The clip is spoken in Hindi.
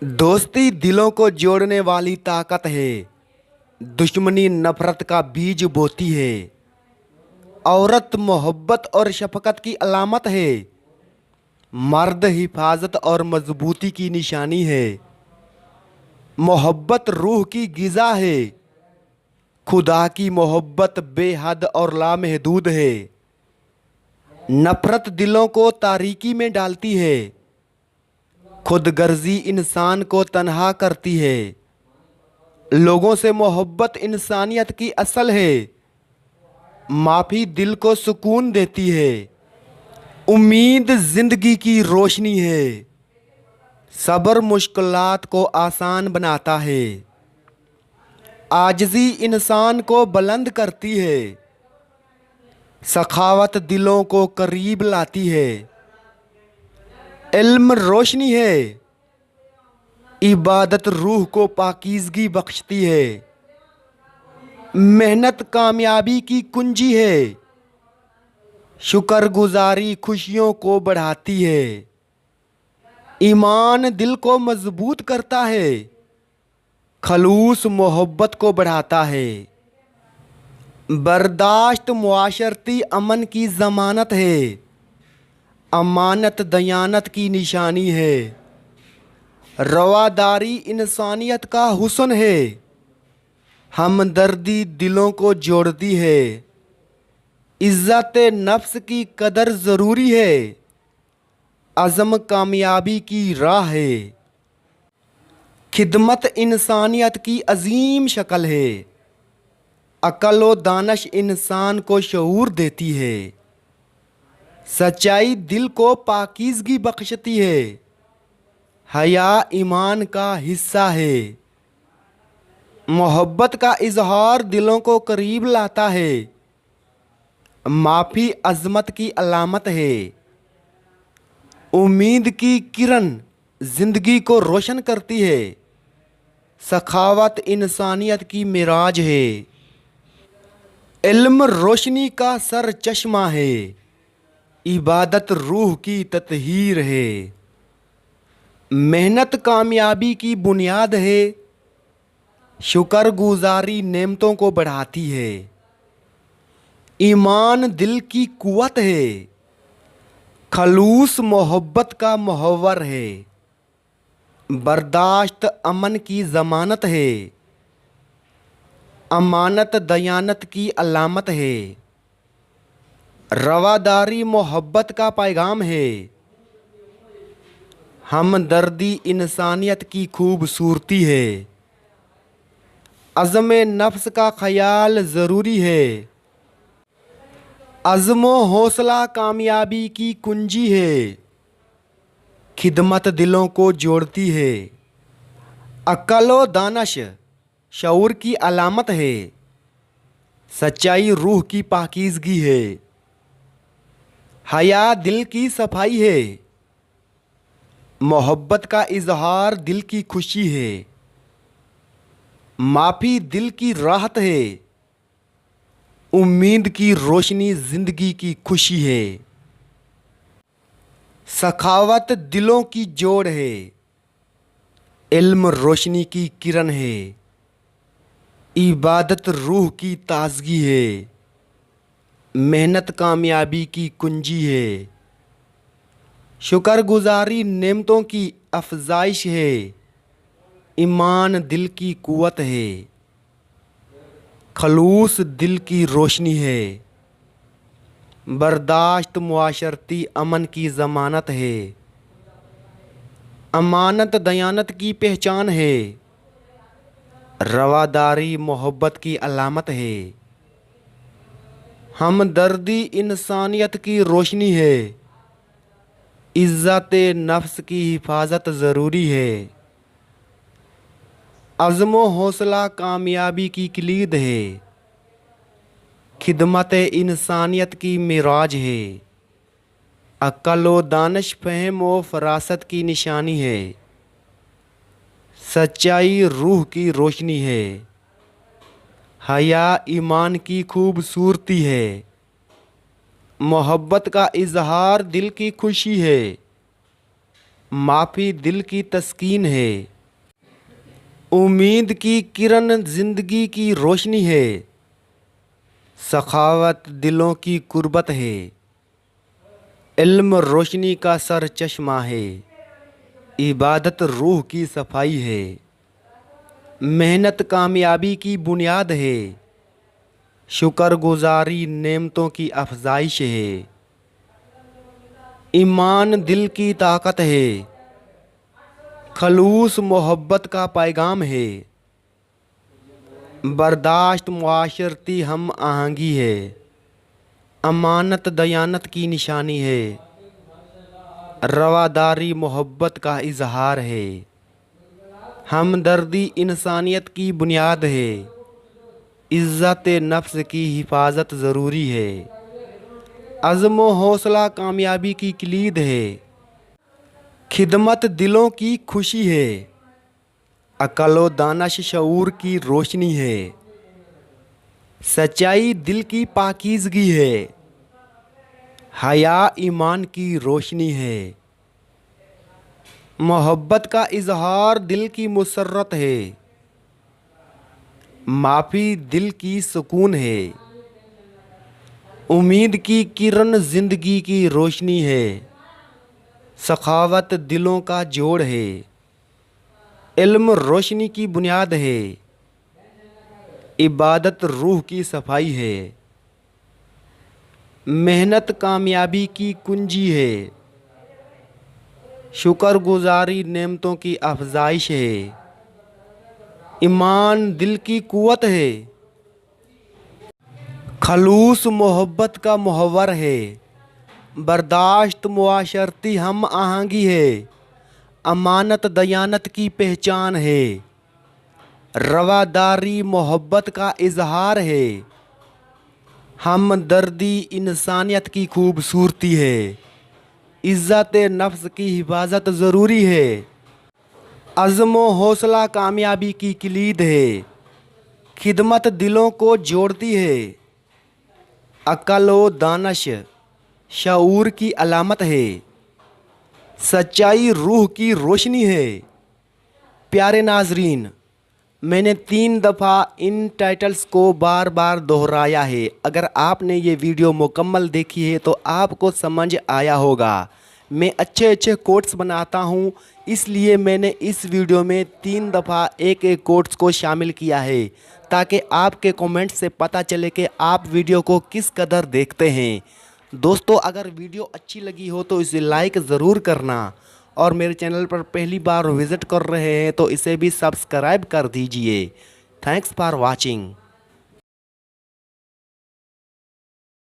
दोस्ती दिलों को जोड़ने वाली ताकत है। दुश्मनी नफरत का बीज बोती है। औरत मोहब्बत और शफकत की अलामत है। मर्द हिफाजत और मजबूती की निशानी है। मोहब्बत रूह की गिज़ा है। खुदा की मोहब्बत बेहद और लामहदूद है। नफरत दिलों को तारीकी में डालती है। खुदगर्जी इंसान को तन्हा करती है। लोगों से मोहब्बत इंसानियत की असल है। माफ़ी दिल को सुकून देती है। उम्मीद जिंदगी की रोशनी है। सब्र मुश्किलात को आसान बनाता है। आजिज़ी इंसान को बुलंद करती है। सखावत दिलों को करीब लाती है। इल्म रोशनी है। इबादत रूह को पाकीज़गी बख्शती है। मेहनत कामयाबी की कुंजी है। शुक्रगुजारी खुशियों को बढ़ाती है। ईमान दिल को मजबूत करता है। खलूस मोहब्बत को बढ़ाता है। बर्दाश्त मुआशरती अमन की ज़मानत है। अमानत दयानत की निशानी है। रवादारी इंसानियत का हुस्न है। हमदर्दी दिलों को जोड़ती है। इज़्ज़त नफ्स की कदर ज़रूरी है। अज़म कामयाबी की राह है। खिदमत इंसानियत की अजीम शक्ल है। अक्ल व दानश इंसान को शऊर देती है। सच्चाई दिल को पाकीज़गी बख्शती है। हया ईमान का हिस्सा है। मोहब्बत का इजहार दिलों को करीब लाता है। माफ़ी अज़मत की अलामत है। उम्मीद की किरण जिंदगी को रोशन करती है। सखावत इंसानियत की मिराज है। इल्म रोशनी का सर चश्मा है। इबादत रूह की ततहीर है। मेहनत कामयाबी की बुनियाद है। शुक्रगुजारी नेमतों को बढ़ाती है। ईमान दिल की कुव्वत है। खलूस मोहब्बत का मुहव्वर है। बर्दाश्त अमन की ज़मानत है। अमानत दयानत की अलामत है। रवादारी मोहब्बत का पैगाम है। हमदर्दी इंसानियत की खूबसूरती है। अज़म नफ्स का ख्याल ज़रूरी है। अज़्म हौसला कामयाबी की कुंजी है। खिदमत दिलों को जोड़ती है। अक्ल व दानश शऊर की अलामत है। सच्चाई रूह की पाकीज़गी है। हया दिल की सफाई है। मोहब्बत का इजहार दिल की खुशी है। माफ़ी दिल की राहत है। उम्मीद की रोशनी जिंदगी की खुशी है। सखावत दिलों की जोड़ है। इल्म रोशनी की किरण है। इबादत रूह की ताजगी है। मेहनत कामयाबी की कुंजी है। शुक्रगुजारी नेमतों की अफजाइश है। ईमान दिल की कुव्वत है। खलूस दिल की रोशनी है। बर्दाश्त मुआशरती अमन की ज़मानत है। अमानत दयानत की पहचान है। रवादारी मोहब्बत की अलामत है। हमदर्दी इंसानियत की रोशनी है। इज़्ज़त नफ्स की हिफाजत ज़रूरी है। अज़्म हौसला कामयाबी की किलीद है। खिदमत इंसानियत की मिराज है। अक्ल व दानश फ़हम व फरासत की निशानी है। सच्चाई रूह की रोशनी है। हया ईमान की खूबसूरती है। मोहब्बत का इजहार दिल की खुशी है। माफ़ी दिल की तस्कीन है। उम्मीद की किरण ज़िंदगी की रोशनी है। सखावत दिलों की कुर्बत है। इल्म रोशनी का सर चश्मा है। इबादत रूह की सफाई है। मेहनत कामयाबी की बुनियाद है। शुक्रगुजारी नेमतों की अफजाइश है। ईमान दिल की ताकत है। खलूस मोहब्बत का पैगाम है। बर्दाश्त मुआशरती हम आहंगी है। अमानत दयानत की निशानी है। रवादारी मोहब्बत का इजहार है। हमदर्दी इंसानियत की बुनियाद है। इज़्ज़त नफ्स की हिफाजत ज़रूरी है। अज़्म व हौसला कामयाबी की किलीद है। खिदमत दिलों की खुशी है। अक़ल व दानिश शऊर की रोशनी है। सच्चाई दिल की पाकीज़गी है। हया ईमान की रोशनी है। मोहब्बत का इजहार दिल की मुसर्रत है। माफ़ी दिल की सुकून है। उम्मीद की किरण ज़िंदगी की रोशनी है। सखावत दिलों का जोड़ है। इल्म रोशनी की बुनियाद है। इबादत रूह की सफाई है। मेहनत कामयाबी की कुंजी है। शुक्रगुजारी नेमतों की अफजाइश है। ईमान दिल की कुव्वत है। खलूस मोहब्बत का मुहव्वर है। बर्दाश्त मुआशरती हम आहंगी है। अमानत दयानत की पहचान है। रवादारी मोहब्बत का इजहार है। हमदर्दी इंसानियत की खूबसूरती है। इज़्ज़त नफ्स की हिफाजत ज़रूरी है। अज़्म व हौसला कामयाबी की किलीद है। खिदमत दिलों को जोड़ती है। अक़ल व दानिश शऊर की अलामत है। सच्चाई रूह की रोशनी है। प्यारे नाजरीन, मैंने 3 दफ़ा इन टाइटल्स को बार बार दोहराया है। अगर आपने ये वीडियो मुकम्मल देखी है तो आपको समझ आया होगा। मैं अच्छे अच्छे कोट्स बनाता हूँ, इसलिए मैंने इस वीडियो में 3 दफ़ा एक एक कोट्स को शामिल किया है, ताकि आपके कमेंट से पता चले कि आप वीडियो को किस कदर देखते हैं। दोस्तों, अगर वीडियो अच्छी लगी हो तो इसे लाइक ज़रूर करना, और मेरे चैनल पर पहली बार विज़िट कर रहे हैं तो इसे भी सब्सक्राइब कर दीजिए। Thanks for watching.